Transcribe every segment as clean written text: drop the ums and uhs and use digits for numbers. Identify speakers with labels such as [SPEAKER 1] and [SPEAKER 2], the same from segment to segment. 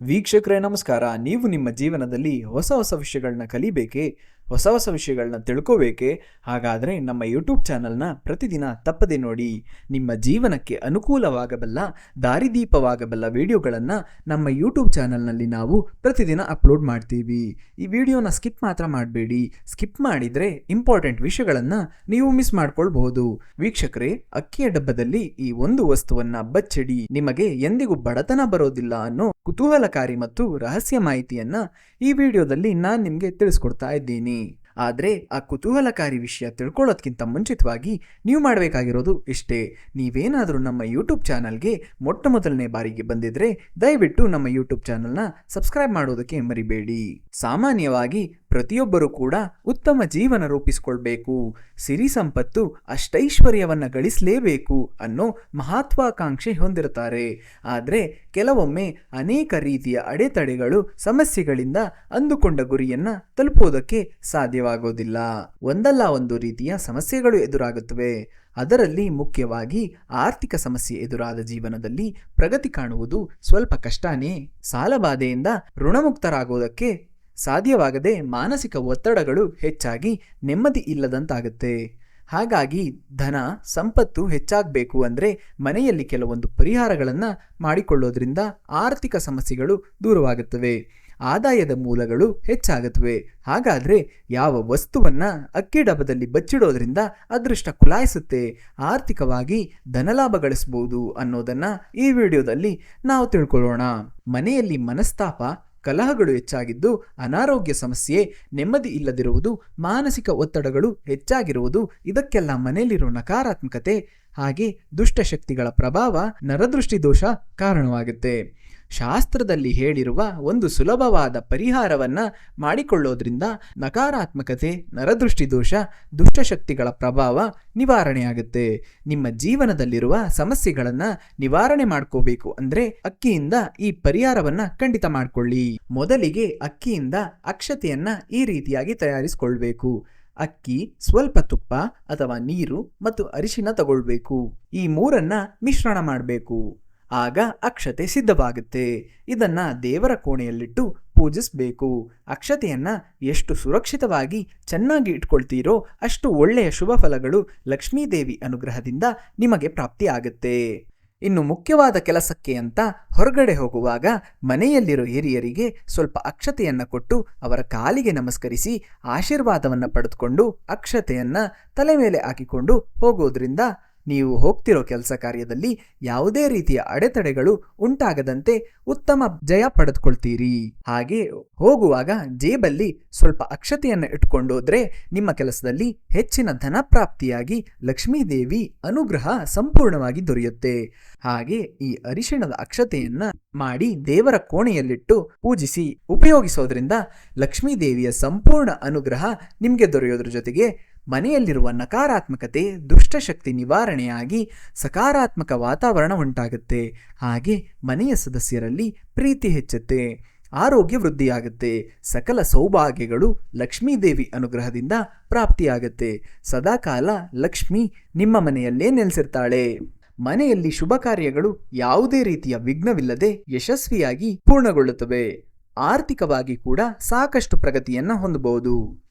[SPEAKER 1] ವೀಕ್ಷಕರೇ ನಮಸ್ಕಾರ. ನೀವು ನಿಮ್ಮ ಜೀವನದಲ್ಲಿ ಹೊಸ ವಿಷಯಗಳನ್ನ ಕಲಿಬೇಕೇ, ಹೊಸ ವಿಷಯಗಳನ್ನ ತಿಳ್ಕೋಬೇಕೇ? ಹಾಗಾದರೆ ನಮ್ಮ ಯೂಟ್ಯೂಬ್ ಚಾನಲ್ನ ಪ್ರತಿದಿನ ತಪ್ಪದೆ ನೋಡಿ. ನಿಮ್ಮ ಜೀವನಕ್ಕೆ ಅನುಕೂಲವಾಗಬಲ್ಲ, ದಾರಿದೀಪವಾಗಬಲ್ಲ ವಿಡಿಯೋಗಳನ್ನು ನಮ್ಮ ಯೂಟ್ಯೂಬ್ ಚಾನಲ್ನಲ್ಲಿ ನಾವು ಪ್ರತಿದಿನ ಅಪ್ಲೋಡ್ ಮಾಡ್ತೀವಿ. ಈ ವಿಡಿಯೋನ ಸ್ಕಿಪ್ ಮಾತ್ರ ಮಾಡಬೇಡಿ. ಸ್ಕಿಪ್ ಮಾಡಿದರೆ ಇಂಪಾರ್ಟೆಂಟ್ ವಿಷಯಗಳನ್ನು ನೀವು ಮಿಸ್ ಮಾಡ್ಕೊಳ್ಬಹುದು. ವೀಕ್ಷಕರೇ, ಅಕ್ಕಿಯ ಡಬ್ಬದಲ್ಲಿ ಈ ಒಂದು ವಸ್ತುವನ್ನ ಬಚ್ಚಿಡಿ, ನಿಮಗೆ ಎಂದಿಗೂ ಬಡತನ ಬರೋದಿಲ್ಲ ಅನ್ನೋ ಕುತೂಹಲಕಾರಿ ಮತ್ತು ರಹಸ್ಯ ಮಾಹಿತಿಯನ್ನ ಈ ವಿಡಿಯೋದಲ್ಲಿ ನಾನು ನಿಮಗೆ ತಿಳಿಸ್ಕೊಡ್ತಾ ಇದ್ದೀನಿ. ಆದರೆ ಆ ಕುತೂಹಲಕಾರಿ ವಿಷಯ ತಿಳ್ಕೊಳ್ಳೋದಕ್ಕಿಂತ ಮುಂಚಿತವಾಗಿ ನೀವು ಮಾಡಬೇಕಾಗಿರೋದು ಇಷ್ಟೇ. ನೀವೇನಾದರೂ ನಮ್ಮ ಯೂಟ್ಯೂಬ್ ಚಾನಲ್ಗೆ ಮೊದಲನೇ ಬಾರಿಗೆ ಬಂದಿದ್ರೆ ದಯವಿಟ್ಟು ನಮ್ಮ ಯೂಟ್ಯೂಬ್ ಚಾನಲ್ನ ಸಬ್ಸ್ಕ್ರೈಬ್ ಮಾಡೋದಕ್ಕೆ ಮರಿಬೇಡಿ. ಸಾಮಾನ್ಯವಾಗಿ ಪ್ರತಿಯೊಬ್ಬರೂ ಕೂಡ ಉತ್ತಮ ಜೀವನ ರೂಪಿಸಿಕೊಳ್ಬೇಕು, ಸಿರಿ ಸಂಪತ್ತು ಅಷ್ಟೈಶ್ವರ್ಯವನ್ನ ಗಳಿಸಲೇಬೇಕು ಅನ್ನೋ ಮಹತ್ವಾಕಾಂಕ್ಷೆ ಹೊಂದಿರುತ್ತಾರೆ. ಆದರೆ ಕೆಲವೊಮ್ಮೆ ಅನೇಕ ರೀತಿಯ ಅಡೆತಡೆಗಳು, ಸಮಸ್ಯೆಗಳಿಂದ ಅಂದುಕೊಂಡ ಗುರಿಯನ್ನ ತಲುಪೋದಕ್ಕೆ ಸಾಧ್ಯವಾಗೋದಿಲ್ಲ. ಒಂದಲ್ಲ ಒಂದು ರೀತಿಯ ಸಮಸ್ಯೆಗಳು ಎದುರಾಗುತ್ತವೆ. ಅದರಲ್ಲಿ ಮುಖ್ಯವಾಗಿ ಆರ್ಥಿಕ ಸಮಸ್ಯೆ ಎದುರಾದ ಜೀವನದಲ್ಲಿ ಪ್ರಗತಿ ಕಾಣುವುದು ಸ್ವಲ್ಪ ಕಷ್ಟನೇ. ಸಾಲಬಾಧೆಯಿಂದ ಋಣಮುಕ್ತರಾಗೋದಕ್ಕೆ ಸಾಧ್ಯವಾಗದೆ ಮಾನಸಿಕ ಒತ್ತಡಗಳು ಹೆಚ್ಚಾಗಿ ನೆಮ್ಮದಿ ಇಲ್ಲದಂತಾಗುತ್ತೆ. ಹಾಗಾಗಿ ಧನ ಸಂಪತ್ತು ಹೆಚ್ಚಾಗಬೇಕು ಅಂದರೆ ಮನೆಯಲ್ಲಿ ಕೆಲವೊಂದು ಪರಿಹಾರಗಳನ್ನು ಮಾಡಿಕೊಳ್ಳೋದ್ರಿಂದ ಆರ್ಥಿಕ ಸಮಸ್ಯೆಗಳು ದೂರವಾಗುತ್ತವೆ, ಆದಾಯದ ಮೂಲಗಳು ಹೆಚ್ಚಾಗುತ್ತವೆ. ಹಾಗಾದರೆ ಯಾವ ವಸ್ತುವನ್ನು ಅಕ್ಕಿ ಡಬ್ಬದಲ್ಲಿ ಬಚ್ಚಿಡೋದ್ರಿಂದ ಅದೃಷ್ಟ ಕುಲಾಯಿಸುತ್ತೆ, ಆರ್ಥಿಕವಾಗಿ ಧನಲಾಭ ಗಳಿಸಬಹುದು ಅನ್ನೋದನ್ನು ಈ ವಿಡಿಯೋದಲ್ಲಿ ನಾವು ತಿಳ್ಕೊಳ್ಳೋಣ. ಮನೆಯಲ್ಲಿ ಮನಸ್ತಾಪ, ಕಲಹಗಳು ಹೆಚ್ಚಾಗಿದ್ದು, ಅನಾರೋಗ್ಯ ಸಮಸ್ಯೆ, ನೆಮ್ಮದಿ ಇಲ್ಲದಿರುವುದು, ಮಾನಸಿಕ ಒತ್ತಡಗಳು ಹೆಚ್ಚಾಗಿರುವುದು, ಇದಕ್ಕೆಲ್ಲ ಮನೆಯಲ್ಲಿರೋ ನಕಾರಾತ್ಮಕತೆ ಹಾಗೆ ದುಷ್ಟಶಕ್ತಿಗಳ ಪ್ರಭಾವ, ನರದೃಷ್ಟಿ ದೋಷ ಕಾರಣವಾಗುತ್ತೆ. ಶಾಸ್ತ್ರದಲ್ಲಿ ಹೇಳಿರುವ ಒಂದು ಸುಲಭವಾದ ಪರಿಹಾರವನ್ನ ಮಾಡಿಕೊಳ್ಳೋದ್ರಿಂದ ನಕಾರಾತ್ಮಕತೆ, ನರದೃಷ್ಟಿ ದೋಷ, ದುಷ್ಟಶಕ್ತಿಗಳ ಪ್ರಭಾವ ನಿವಾರಣೆಯಾಗುತ್ತೆ. ನಿಮ್ಮ ಜೀವನದಲ್ಲಿರುವ ಸಮಸ್ಯೆಗಳನ್ನ ನಿವಾರಣೆ ಮಾಡ್ಕೋಬೇಕು ಅಂದ್ರೆ ಅಕ್ಕಿಯಿಂದ ಈ ಪರಿಹಾರವನ್ನ ಖಂಡಿತ ಮಾಡ್ಕೊಳ್ಳಿ. ಮೊದಲಿಗೆ ಅಕ್ಕಿಯಿಂದ ಅಕ್ಷತೆಯನ್ನ ಈ ರೀತಿಯಾಗಿ ತಯಾರಿಸಿಕೊಳ್ಬೇಕು. ಅಕ್ಕಿ, ಸ್ವಲ್ಪ ತುಪ್ಪ ಅಥವಾ ನೀರು ಮತ್ತು ಅರಿಶಿನ ತಗೊಳ್ಬೇಕು. ಈ ಮೂರನ್ನ ಮಿಶ್ರಣ ಮಾಡಬೇಕು. ಆಗ ಅಕ್ಷತೆ ಸಿದ್ಧವಾಗುತ್ತೆ. ಇದನ್ನ ದೇವರ ಕೋಣೆಯಲ್ಲಿಟ್ಟು ಪೂಜಿಸಬೇಕು. ಅಕ್ಷತೆಯನ್ನ ಎಷ್ಟು ಸುರಕ್ಷಿತವಾಗಿ ಚೆನ್ನಾಗಿ ಇಟ್ಕೊಳ್ತೀರೋ ಅಷ್ಟು ಒಳ್ಳೆಯ ಶುಭ ಫಲಗಳು ಲಕ್ಷ್ಮೀದೇವಿ ಅನುಗ್ರಹದಿಂದ ನಿಮಗೆ ಪ್ರಾಪ್ತಿಯಾಗುತ್ತೆ. ಇನ್ನು ಮುಖ್ಯವಾದ ಕೆಲಸಕ್ಕೆ ಅಂತ ಹೊರಗಡೆ ಹೋಗುವಾಗ ಮನೆಯಲ್ಲಿರೋ ಹಿರಿಯರಿಗೆ ಸ್ವಲ್ಪ ಅಕ್ಷತೆಯನ್ನ ಕೊಟ್ಟು ಅವರ ಕಾಲಿಗೆ ನಮಸ್ಕರಿಸಿ ಆಶೀರ್ವಾದವನ್ನ ಪಡೆದುಕೊಂಡು ಅಕ್ಷತೆಯನ್ನ ತಲೆ ಮೇಲೆ ಹಾಕಿಕೊಂಡು ಹೋಗೋದ್ರಿಂದ ನೀವು ಹೋಗ್ತಿರೋ ಕೆಲಸ ಕಾರ್ಯದಲ್ಲಿ ಯಾವುದೇ ರೀತಿಯ ಅಡೆತಡೆಗಳು ಉಂಟಾಗದಂತೆ ಉತ್ತಮ ಜಯ ಪಡೆದುಕೊಳ್ತೀರಿ. ಹಾಗೆ ಹೋಗುವಾಗ ಜೇಬಲ್ಲಿ ಸ್ವಲ್ಪ ಅಕ್ಷತೆಯನ್ನು ಇಟ್ಕೊಂಡೋದ್ರೆ ನಿಮ್ಮ ಕೆಲಸದಲ್ಲಿ ಹೆಚ್ಚಿನ ಧನ ಪ್ರಾಪ್ತಿಯಾಗಿ ಲಕ್ಷ್ಮೀದೇವಿ ಅನುಗ್ರಹ ಸಂಪೂರ್ಣವಾಗಿ ದೊರೆಯುತ್ತೆ. ಹಾಗೆ ಈ ಅರಿಶಿಣದ ಅಕ್ಷತೆಯನ್ನ ಮಾಡಿ ದೇವರ ಕೋಣೆಯಲ್ಲಿಟ್ಟು ಪೂಜಿಸಿ ಉಪಯೋಗಿಸೋದ್ರಿಂದ ಲಕ್ಷ್ಮೀದೇವಿಯ ಸಂಪೂರ್ಣ ಅನುಗ್ರಹ ನಿಮಗೆ ದೊರೆಯೋದ್ರ ಜೊತೆಗೆ ಮನೆಯಲ್ಲಿರುವ ನಕಾರಾತ್ಮಕತೆ, ದುಷ್ಟಶಕ್ತಿ ನಿವಾರಣೆಯಾಗಿ ಸಕಾರಾತ್ಮಕ ವಾತಾವರಣ ಉಂಟಾಗುತ್ತೆ. ಹಾಗೆ ಮನೆಯ ಸದಸ್ಯರಲ್ಲಿ ಪ್ರೀತಿ ಹೆಚ್ಚುತ್ತೆ, ಆರೋಗ್ಯ ವೃದ್ಧಿಯಾಗುತ್ತೆ, ಸಕಲ ಸೌಭಾಗ್ಯಗಳು ಲಕ್ಷ್ಮೀದೇವಿ ಅನುಗ್ರಹದಿಂದ ಪ್ರಾಪ್ತಿಯಾಗುತ್ತೆ. ಸದಾಕಾಲ ಲಕ್ಷ್ಮಿ ನಿಮ್ಮ ಮನೆಯಲ್ಲೇ ನೆಲೆಸಿರ್ತಾಳೆ. ಮನೆಯಲ್ಲಿ ಶುಭ ಕಾರ್ಯಗಳು ಯಾವುದೇ ರೀತಿಯ ವಿಘ್ನವಿಲ್ಲದೆ ಯಶಸ್ವಿಯಾಗಿ ಪೂರ್ಣಗೊಳ್ಳುತ್ತವೆ. ಆರ್ಥಿಕವಾಗಿ ಕೂಡ ಸಾಕಷ್ಟು ಪ್ರಗತಿಯನ್ನ ಹೊಂದಬಹುದು.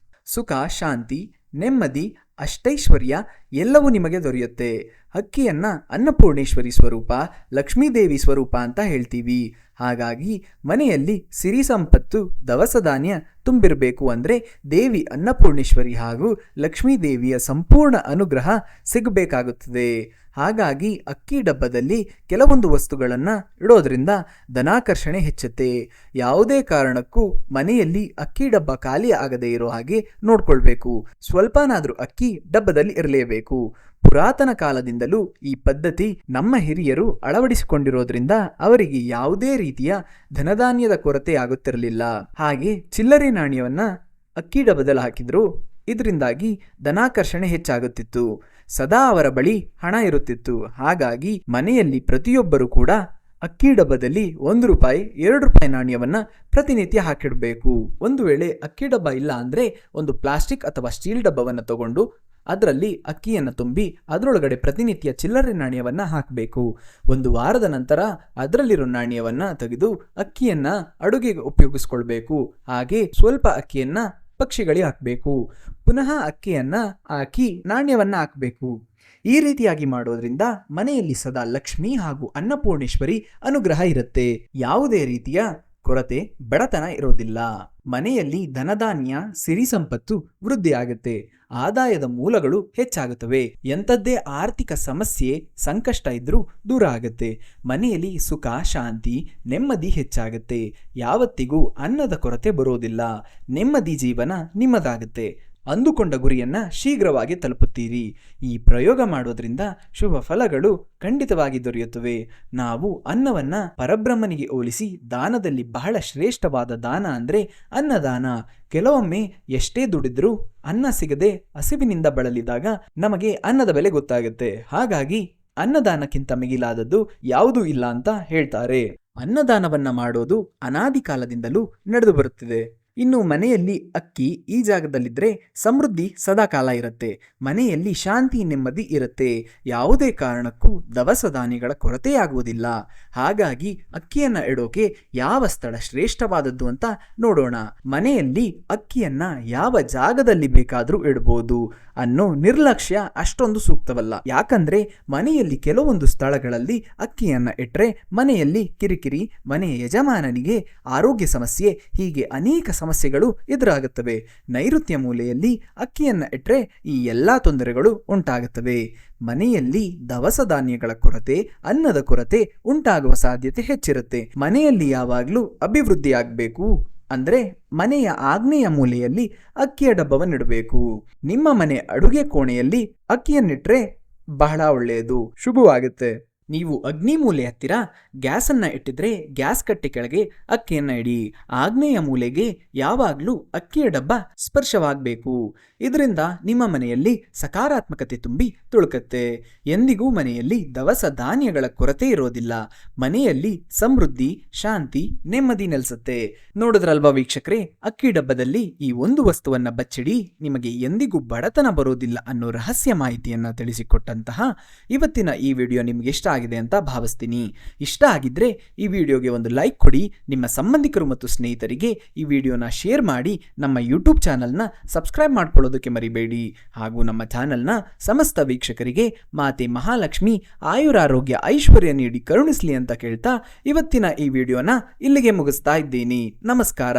[SPEAKER 1] ಸುಖ, ಶಾಂತಿ, ನೆಮ್ಮದಿ, ಅಷ್ಟೈಶ್ವರ್ಯ ಎಲ್ಲವೂ ನಿಮಗೆ ದೊರೆಯುತ್ತೆ. ಅಕ್ಕಿಯನ್ನ ಅನ್ನಪೂರ್ಣೇಶ್ವರಿ ಸ್ವರೂಪ, ಲಕ್ಷ್ಮೀದೇವಿ ಸ್ವರೂಪ ಅಂತ ಹೇಳ್ತೀವಿ. ಹಾಗಾಗಿ ಮನೆಯಲ್ಲಿ ಸಿರಿ ಸಂಪತ್ತು, ದವಸ ಧಾನ್ಯ ತುಂಬಿರಬೇಕು ಅಂದರೆ ದೇವಿ ಅನ್ನಪೂರ್ಣೇಶ್ವರಿ ಹಾಗೂ ಲಕ್ಷ್ಮೀದೇವಿಯ ಸಂಪೂರ್ಣ ಅನುಗ್ರಹ ಸಿಗಬೇಕಾಗುತ್ತದೆ. ಹಾಗಾಗಿ ಅಕ್ಕಿ ಡಬ್ಬದಲ್ಲಿ ಕೆಲವೊಂದು ವಸ್ತುಗಳನ್ನು ಇಡೋದ್ರಿಂದ ಧನಾಕರ್ಷಣೆ ಹೆಚ್ಚುತ್ತೆ. ಯಾವುದೇ ಕಾರಣಕ್ಕೂ ಮನೆಯಲ್ಲಿ ಅಕ್ಕಿ ಡಬ್ಬ ಖಾಲಿ ಆಗದೇ ಇರೋ ಹಾಗೆ ನೋಡ್ಕೊಳ್ಬೇಕು. ಸ್ವಲ್ಪನಾದ್ರೂ ಅಕ್ಕಿ ಡಬ್ಬದಲ್ಲಿ ಇರಲೇಬೇಕು. ಪುರಾತನ ಕಾಲದಿಂದಲೂ ಈ ಪದ್ಧತಿ ನಮ್ಮ ಹಿರಿಯರು ಅಳವಡಿಸಿಕೊಂಡಿರೋದ್ರಿಂದ ಅವರಿಗೆ ಯಾವುದೇ ರೀತಿಯ ಧನಧಾನ್ಯದ ಕೊರತೆ ಆಗುತ್ತಿರಲಿಲ್ಲ. ಹಾಗೆ ಚಿಲ್ಲರೆ ನಾಣ್ಯವನ್ನ ಅಕ್ಕಿ ಡಬ್ಬದಲ್ಲಿ ಹಾಕಿದ್ರು. ಇದರಿಂದಾಗಿ ಧನಾಕರ್ಷಣೆ ಹೆಚ್ಚಾಗುತ್ತಿತ್ತು. ಸದಾ ಅವರ ಬಳಿ ಹಣ ಇರುತ್ತಿತ್ತು. ಹಾಗಾಗಿ ಮನೆಯಲ್ಲಿ ಪ್ರತಿಯೊಬ್ಬರು ಕೂಡ ಅಕ್ಕಿ ಡಬ್ಬದಲ್ಲಿ ₹1, ₹2 ನಾಣ್ಯವನ್ನ ಪ್ರತಿನಿತ್ಯ ಹಾಕಿಡಬೇಕು. ಒಂದು ವೇಳೆ ಅಕ್ಕಿ ಡಬ್ಬ ಇಲ್ಲ ಅಂದ್ರೆ ಒಂದು ಪ್ಲಾಸ್ಟಿಕ್ ಅಥವಾ ಸ್ಟೀಲ್ ಡಬ್ಬವನ್ನು ತಗೊಂಡು ಅದರಲ್ಲಿ ಅಕ್ಕಿಯನ್ನು ತುಂಬಿ ಅದರೊಳಗಡೆ ಪ್ರತಿನಿತ್ಯ ಚಿಲ್ಲರೆ ನಾಣ್ಯವನ್ನ ಹಾಕಬೇಕು. 1 ವಾರದ ನಂತರ ಅದರಲ್ಲಿರೋ ನಾಣ್ಯವನ್ನ ತೆಗೆದು ಅಕ್ಕಿಯನ್ನ ಅಡುಗೆಗೆ ಉಪಯೋಗಿಸ್ಕೊಳ್ಬೇಕು. ಹಾಗೆ ಸ್ವಲ್ಪ ಅಕ್ಕಿಯನ್ನ ಪಕ್ಷಿಗಳಿಗೆ ಹಾಕಬೇಕು. ಪುನಃ ಅಕ್ಕಿಯನ್ನ ಹಾಕಿ ನಾಣ್ಯವನ್ನ ಹಾಕಬೇಕು. ಈ ರೀತಿಯಾಗಿ ಮಾಡೋದ್ರಿಂದ ಮನೆಯಲ್ಲಿ ಸದಾ ಲಕ್ಷ್ಮಿ ಹಾಗೂ ಅನ್ನಪೂರ್ಣೇಶ್ವರಿ ಅನುಗ್ರಹ ಇರುತ್ತೆ. ಯಾವುದೇ ರೀತಿಯ ಕೊರತೆ, ಬಡತನ ಇರೋದಿಲ್ಲ. ಮನೆಯಲ್ಲಿ ಧನಧಾನ್ಯ, ಸಿರಿ ಸಂಪತ್ತು ವೃದ್ಧಿಯಾಗುತ್ತೆ. ಆದಾಯದ ಮೂಲಗಳು ಹೆಚ್ಚಾಗುತ್ತವೆ. ಎಂಥದ್ದೇ ಆರ್ಥಿಕ ಸಮಸ್ಯೆ, ಸಂಕಷ್ಟ ಇದ್ರೂ ದೂರ ಆಗುತ್ತೆ. ಮನೆಯಲ್ಲಿ ಸುಖ, ಶಾಂತಿ, ನೆಮ್ಮದಿ ಹೆಚ್ಚಾಗುತ್ತೆ. ಯಾವತ್ತಿಗೂ ಅನ್ನದ ಕೊರತೆ ಬರೋದಿಲ್ಲ. ನೆಮ್ಮದಿ ಜೀವನ ನಿಮ್ಮದಾಗುತ್ತೆ. ಅಂದುಕೊಂಡ ಗುರಿಯನ್ನ ಶೀಘ್ರವಾಗಿ ತಲುಪುತ್ತೀರಿ. ಈ ಪ್ರಯೋಗ ಮಾಡೋದ್ರಿಂದ ಶುಭ ಫಲಗಳು ಖಂಡಿತವಾಗಿ ದೊರೆಯುತ್ತವೆ. ನಾವು ಅನ್ನವನ್ನ ಪರಬ್ರಹ್ಮನಿಗೆ ಹೋಲಿಸಿ ದಾನದಲ್ಲಿ ಬಹಳ ಶ್ರೇಷ್ಠವಾದ ದಾನ ಅಂದ್ರೆ ಅನ್ನದಾನ. ಕೆಲವೊಮ್ಮೆ ಎಷ್ಟೇ ದುಡಿದ್ರೂ ಅನ್ನ ಸಿಗದೆ ಹಸಿವಿನಿಂದ ಬಳಲಿದಾಗ ನಮಗೆ ಅನ್ನದ ಬೆಲೆ ಗೊತ್ತಾಗುತ್ತೆ. ಹಾಗಾಗಿ ಅನ್ನದಾನಕ್ಕಿಂತ ಮಿಗಿಲಾದದ್ದು ಯಾವುದೂ ಇಲ್ಲ ಅಂತ ಹೇಳ್ತಾರೆ. ಅನ್ನದಾನವನ್ನ ಮಾಡೋದು ಅನಾದಿ ಕಾಲದಿಂದಲೂ ನಡೆದು ಬರುತ್ತಿದೆ. ಇನ್ನು ಮನೆಯಲ್ಲಿ ಅಕ್ಕಿ ಈ ಜಾಗದಲ್ಲಿದ್ದರೆ ಸಮೃದ್ಧಿ ಸದಾಕಾಲ ಇರುತ್ತೆ. ಮನೆಯಲ್ಲಿ ಶಾಂತಿ, ನೆಮ್ಮದಿ ಇರುತ್ತೆ. ಯಾವುದೇ ಕಾರಣಕ್ಕೂ ದವಸ ಧಾನ್ಯಗಳ ಕೊರತೆಯಾಗುವುದಿಲ್ಲ. ಹಾಗಾಗಿ ಅಕ್ಕಿಯನ್ನ ಇಡೋಕೆ ಯಾವ ಸ್ಥಳ ಶ್ರೇಷ್ಠವಾದದ್ದು ಅಂತ ನೋಡೋಣ. ಮನೆಯಲ್ಲಿ ಅಕ್ಕಿಯನ್ನ ಯಾವ ಜಾಗದಲ್ಲಿ ಬೇಕಾದರೂ ಇಡಬಹುದು ಅನ್ನೋ ನಿರ್ಲಕ್ಷ್ಯ ಅಷ್ಟೊಂದು ಸೂಕ್ತವಲ್ಲ. ಯಾಕಂದ್ರೆ ಮನೆಯಲ್ಲಿ ಕೆಲವೊಂದು ಸ್ಥಳಗಳಲ್ಲಿ ಅಕ್ಕಿಯನ್ನ ಇಟ್ರೆ ಮನೆಯಲ್ಲಿ ಕಿರಿಕಿರಿ, ಮನೆಯ ಯಜಮಾನನಿಗೆ ಆರೋಗ್ಯ ಸಮಸ್ಯೆ, ಹೀಗೆ ಅನೇಕ ಸಮಸ್ಯೆಗಳು ಎದುರಾಗುತ್ತವೆ. ನೈಋತ್ಯ ಮೂಲೆಯಲ್ಲಿ ಅಕ್ಕಿಯನ್ನ ಇಟ್ರೆ ಈ ಎಲ್ಲಾ ತೊಂದರೆಗಳು ಉಂಟಾಗುತ್ತವೆ. ಮನೆಯಲ್ಲಿ ದವಸ ಧಾನ್ಯಗಳ ಕೊರತೆ, ಅನ್ನದ ಕೊರತೆ ಉಂಟಾಗುವ ಸಾಧ್ಯತೆ ಹೆಚ್ಚಿರುತ್ತೆ. ಮನೆಯಲ್ಲಿ ಯಾವಾಗಲೂ ಅಭಿವೃದ್ಧಿಯಾಗಬೇಕು ಅಂದ್ರೆ ಮನೆಯ ಆಗ್ನೇಯ ಮೂಲೆಯಲ್ಲಿ ಅಕ್ಕಿಯ ಡಬ್ಬವನ್ನಿಡಬೇಕು. ನಿಮ್ಮ ಮನೆ ಅಡುಗೆ ಕೋಣೆಯಲ್ಲಿ ಅಕ್ಕಿಯನ್ನಿಟ್ರೆ ಬಹಳ ಒಳ್ಳೆಯದು, ಶುಭವಾಗುತ್ತೆ. ನೀವು ಅಗ್ನಿ ಮೂಲೆ ಹತ್ತಿರ ಗ್ಯಾಸನ್ನು ಇಟ್ಟಿದ್ರೆ ಗ್ಯಾಸ್ ಕಟ್ಟೆ ಕೆಳಗೆ ಅಕ್ಕಿಯನ್ನು ಇಡಿ. ಆಗ್ನೇಯ ಮೂಲೆಗೆ ಯಾವಾಗಲೂ ಅಕ್ಕಿಯ ಡಬ್ಬ ಸ್ಪರ್ಶವಾಗಬೇಕು. ಇದರಿಂದ ನಿಮ್ಮ ಮನೆಯಲ್ಲಿ ಸಕಾರಾತ್ಮಕತೆ ತುಂಬಿ ತುಳುಕುತ್ತೆ. ಎಂದಿಗೂ ಮನೆಯಲ್ಲಿ ದವಸ ಧಾನ್ಯಗಳ ಕೊರತೆ ಇರೋದಿಲ್ಲ. ಮನೆಯಲ್ಲಿ ಸಮೃದ್ಧಿ, ಶಾಂತಿ, ನೆಮ್ಮದಿ ನೆಲೆಸುತ್ತೆ. ನೋಡಿದ್ರಲ್ವಾ ವೀಕ್ಷಕರೇ, ಅಕ್ಕಿ ಡಬ್ಬದಲ್ಲಿ ಈ ಒಂದು ವಸ್ತುವನ್ನ ಬಚ್ಚಿಡಿ, ನಿಮಗೆ ಎಂದಿಗೂ ಬಡತನ ಬರೋದಿಲ್ಲ ಅನ್ನೋ ರಹಸ್ಯ ಮಾಹಿತಿಯನ್ನ ತಿಳಿಸಿಕೊಟ್ಟಂತಹ ಇವತ್ತಿನ ಈ ವಿಡಿಯೋ ನಿಮ್ಗೆ ಇಷ್ಟ ಆಗಿದೆ ಅಂತ ಭಾವಿಸ್ತೀನಿ. ಇಷ್ಟ ಆಗಿದ್ರೆ ಈ ವಿಡಿಯೋಗೆ ಒಂದು ಲೈಕ್ ಕೊಡಿ. ನಿಮ್ಮ ಸಂಬಂಧಿಕರು ಮತ್ತು ಸ್ನೇಹಿತರಿಗೆ ಈ ವಿಡಿಯೋನ ಶೇರ್ ಮಾಡಿ. ನಮ್ಮ ಯೂಟ್ಯೂಬ್ ಚಾನಲ್ನ ಸಬ್ಸ್ಕ್ರೈಬ್ ಮಾಡ್ಕೊಳ್ಳೋದಕ್ಕೆ ಮರಿಬೇಡಿ. ಹಾಗೂ ನಮ್ಮ ಚಾನಲ್ನ ಸಮಸ್ತ ವೀಕ್ಷಕರಿಗೆ ಮಾತೆ ಮಹಾಲಕ್ಷ್ಮಿ ಆಯುರಾರೋಗ್ಯ ಐಶ್ವರ್ಯ ನೀಡಿ ಕರುಣಿಸ್ಲಿ ಅಂತ ಕೇಳ್ತಾ ಇವತ್ತಿನ ಈ ವಿಡಿಯೋನ ಇಲ್ಲಿಗೆ ಮುಗಿಸ್ತಾ ಇದ್ದೀನಿ. ನಮಸ್ಕಾರ.